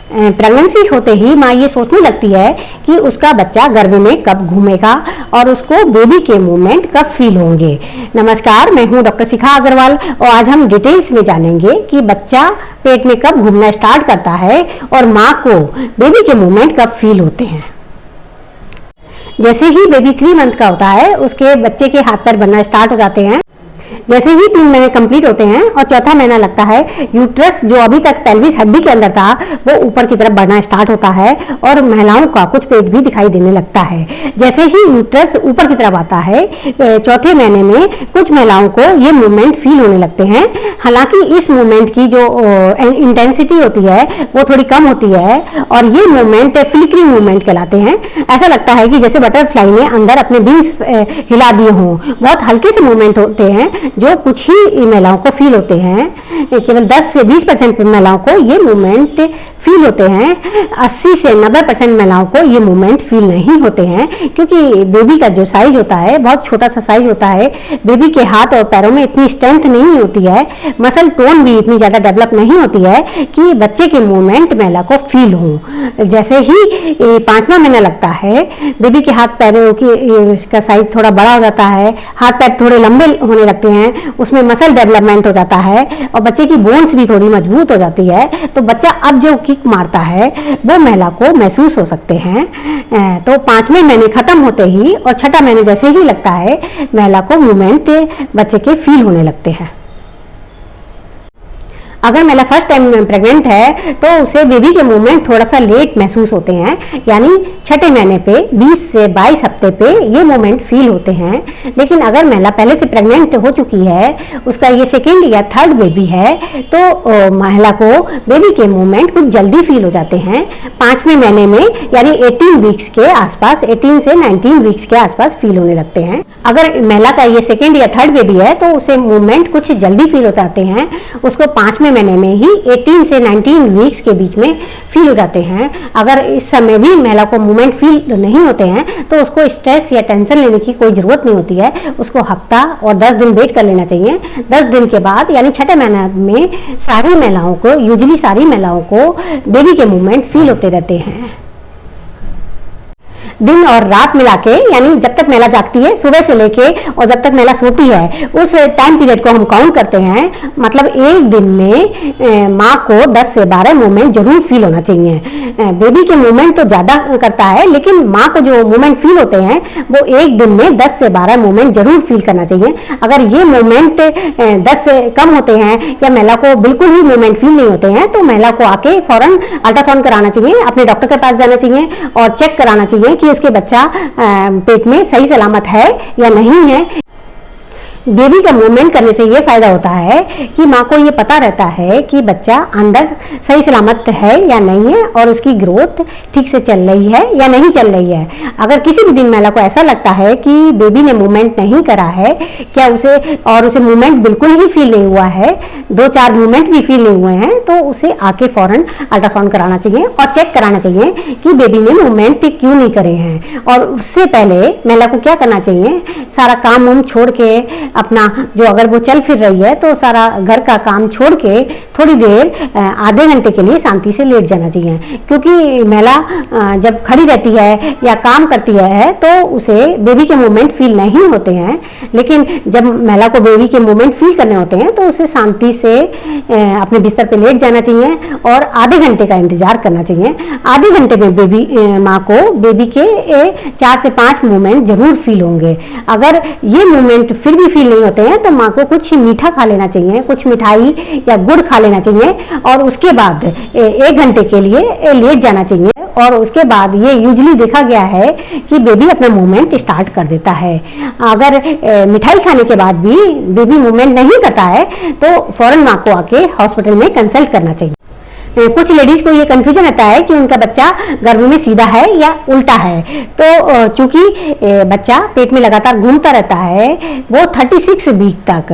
Pregnancy होते ही माँ ये सोचने लगती है कि उसका बच्चा गर्भ में कब घूमेगा और उसको बेबी के मूवमेंट कब फील होंगे। नमस्कार, मैं हूँ डॉक्टर शिखा अग्रवाल और आज हम डिटेल्स में जानेंगे कि बच्चा पेट में कब घूमना स्टार्ट करता है और माँ को बेबी के मूवमेंट कब फील होते हैं। जैसे ही बेबी 3 मंथ का होता है उसके बच्चे के हाथ पैर बनना स्टार्ट हो जाते हैं। जैसे ही 3 महीने कंप्लीट होते हैं और चौथा महीना लगता है, यूट्रस जो अभी तक पेल्विस हड्डी के अंदर था वो ऊपर की तरफ बढ़ना स्टार्ट होता है और महिलाओं का कुछ पेट भी दिखाई देने लगता है। जैसे ही यूट्रस ऊपर की तरफ आता है, चौथे महीने में कुछ महिलाओं को ये मूवमेंट फील होने लगते हैं। हालांकि इस मूवमेंट की जो इंटेंसिटी होती है वो थोड़ी कम होती है और ये मूवमेंट फ्लिकरिंग मूवमेंट कहलाते हैं। ऐसा लगता है कि जैसे बटरफ्लाई ने अंदर अपने विंग्स हिला दिए हों। बहुत हल्के से मूवमेंट होते हैं जो कुछ ही महिलाओं को फील होते हैं। केवल 10 से 20% महिलाओं को ये मूवमेंट फील होते हैं। 80 से 90% महिलाओं को ये मूवमेंट फील नहीं होते हैं, क्योंकि बेबी का जो साइज होता है बहुत छोटा सा साइज होता है। बेबी के हाथ और पैरों में इतनी स्ट्रेंथ नहीं होती है, मसल टोन भी इतनी ज़्यादा डेवलप नहीं होती है कि बच्चे के मूवमेंट महिला को फील हो। जैसे ही 5वां महीना लगता है, बेबी के हाथ पैरों का साइज थोड़ा बड़ा हो जाता है, हाथ पैर थोड़े लंबे होने लगते हैं, उसमें मसल डेवलपमेंट हो जाता है और बच्चे की बोन्स भी थोड़ी मजबूत हो जाती है। तो बच्चा अब जो किक मारता है वो महिला को महसूस हो सकते हैं। तो 5वें महीने खत्म होते ही और 6ठा महीने जैसे ही लगता है, महिला को मूवमेंट बच्चे के फील होने लगते हैं। अगर महिला फर्स्ट टाइम प्रेग्नेंट है तो उसे बेबी के मूवमेंट थोड़ा सा लेट महसूस होते हैं, यानी 6ठे महीने पे 20 से 22 हफ्ते पे ये मूवमेंट फील होते हैं। लेकिन अगर महिला पहले से प्रेग्नेंट हो चुकी है, उसका ये 2nd या 3rd बेबी है, तो महिला को बेबी के मूवमेंट कुछ जल्दी फील हो जाते हैं। 5वें महीने में यानी 18 वीक्स के आसपास, 18 से 19 वीक्स के आसपास फील होने लगते हैं। अगर महिला का ये 2nd या 3rd बेबी है तो उसे मूवमेंट कुछ जल्दी फील हो जाते हैं। उसको 5वें महीने में ही 18 से 19 वीक्स के बीच में फील हो जाते हैं। अगर इस समय भी महिला को मूवमेंट फील नहीं होते हैं तो उसको स्ट्रेस या टेंशन लेने की कोई ज़रूरत नहीं होती है। उसको हफ्ता और 10 दिन वेट कर लेना चाहिए। 10 दिन के बाद यानी 6ठे महीने में सारी महिलाओं को, यूजुअली सारी महिलाओं को बेबी के मूवमेंट फील होते रहते हैं। दिन और रात मिला के, यानी जब तक महिला जागती है सुबह से लेके और जब तक महिला सोती है उस टाइम पीरियड को हम काउंट करते हैं। मतलब एक दिन में माँ को 10 से 12 मूवमेंट जरूर फील होना चाहिए। बेबी के मूवमेंट तो ज़्यादा करता है, लेकिन माँ को जो मूवमेंट फील होते हैं वो एक दिन में 10 से 12 मूवमेंट जरूर फील करना चाहिए। अगर ये मूवमेंट 10 से कम होते हैं या महिला को बिल्कुल ही मूवमेंट फील नहीं होते हैं तो महिला को आके फौरन अल्ट्रासाउंड कराना चाहिए, अपने डॉक्टर के पास जाना चाहिए और चेक कराना चाहिए कि उसके बच्चा पेट में सही सलामत है या नहीं है। बेबी का मूवमेंट करने से ये फायदा होता है कि माँ को ये पता रहता है कि बच्चा अंदर सही सलामत है या नहीं है और उसकी ग्रोथ ठीक से चल रही है या नहीं चल रही है। अगर किसी भी दिन महिला को ऐसा लगता है कि बेबी ने मूवमेंट नहीं करा है, क्या उसे मूवमेंट बिल्कुल ही फील नहीं हुआ है, 2-4 मूवमेंट भी फील नहीं हुए हैं, तो उसे आके फौरन अल्ट्रासाउंड कराना चाहिए और चेक कराना चाहिए कि बेबी ने मूवमेंट क्यों नहीं करे हैं। और उससे पहले महिला को क्या करना चाहिए, सारा काम वाम छोड़ के अपना, जो अगर वो चल फिर रही है तो सारा घर का काम छोड़ के थोड़ी देर आधे घंटे के लिए शांति से लेट जाना चाहिए। क्योंकि महिला जब खड़ी रहती है या काम करती है तो उसे बेबी के मूवमेंट फील नहीं होते हैं, लेकिन जब महिला को बेबी के मूवमेंट फील करने होते हैं तो उसे शांति से अपने बिस्तर पे लेट जाना चाहिए और आधे घंटे का इंतजार करना चाहिए। आधे घंटे में माँ को बेबी के 4 से 5 मूवमेंट जरूर फील होंगे। अगर ये मूवमेंट फिर भी फील नहीं होते हैं तो माँ को कुछ मीठा खा लेना चाहिए, कुछ मिठाई या गुड़ खा लेना चाहिए और उसके बाद 1 घंटे के लिए लेट जाना चाहिए। और उसके बाद ये यूजुअली देखा गया है कि बेबी अपना मूवमेंट स्टार्ट कर देता है। अगर मिठाई खाने के बाद भी बेबी मूवमेंट नहीं करता है तो फौरन माँ को आके हॉस्पिटल में कंसल्ट करना चाहिए। कुछ लेडीज को ये कंफ्यूजन रहता है कि उनका बच्चा गर्भ में सीधा है या उल्टा है। तो चूंकि बच्चा पेट में लगातार घूमता रहता है, वो 36 वीक तक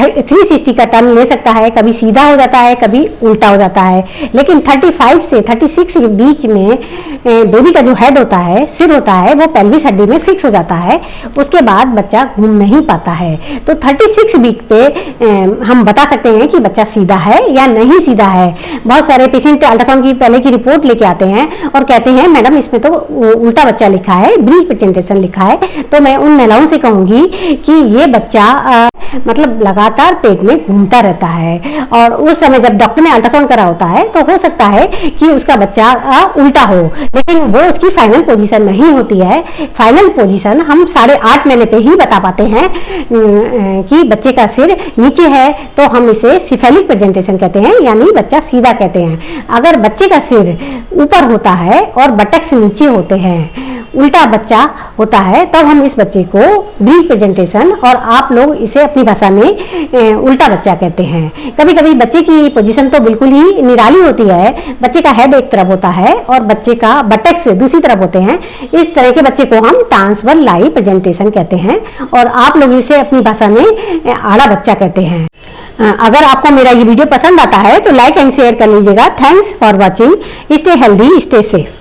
360 का टर्न ले सकता है, कभी सीधा हो जाता है कभी उल्टा हो जाता है। लेकिन 35 से 36 के बीच में बेबी का जो हेड होता है, सिर होता है, वो पेल्विस हड्डी में फिक्स हो जाता है। उसके बाद बच्चा घूम नहीं पाता है। तो 36 वीक पे हम बता सकते हैं कि बच्चा सीधा है या नहीं सीधा है। बहुत सारे पेशेंट अल्ट्रासाउंड की पहले की रिपोर्ट लेके आते हैं और कहते हैं मैडम इसमें तो उल्टा बच्चा लिखा है, ब्रीच प्रेजेंटेशन लिखा है। तो मैं उन महिलाओं से कहूंगी कि ये बच्चा मतलब लगातार पेट में घूमता रहता है और उस समय जब डॉक्टर ने अल्ट्रासाउंड करा होता है तो हो सकता है कि उसका बच्चा उल्टा हो, लेकिन वो उसकी फाइनल पोजीशन नहीं होती है। फाइनल पोजीशन हम 8.5 महीने पे ही बता पाते हैं कि बच्चे का सिर नीचे है, तो हम इसे सिफेलिक प्रेजेंटेशन कहते हैं, यानी बच्चा सीधा कहते हैं। अगर बच्चे का सिर ऊपर होता है और बटक से नीचे होते हैं, उल्टा बच्चा होता है, तब हम इस बच्चे को ब्रीच प्रेजेंटेशन और आप लोग इसे अपनी भाषा में उल्टा बच्चा कहते हैं। कभी कभी बच्चे की पोजीशन तो बिल्कुल ही निराली होती है। बच्चे का हेड एक तरफ होता है और बच्चे का बटक से दूसरी तरफ होते हैं। इस तरह के बच्चे को हम ट्रांसवर्स लाई प्रेजेंटेशन कहते हैं और आप लोग इसे अपनी भाषा में आड़ा बच्चा कहते हैं। अगर आपको मेरा ये वीडियो पसंद आता है तो लाइक एंड शेयर कर लीजिएगा। Thanks for watching. Stay healthy, stay safe.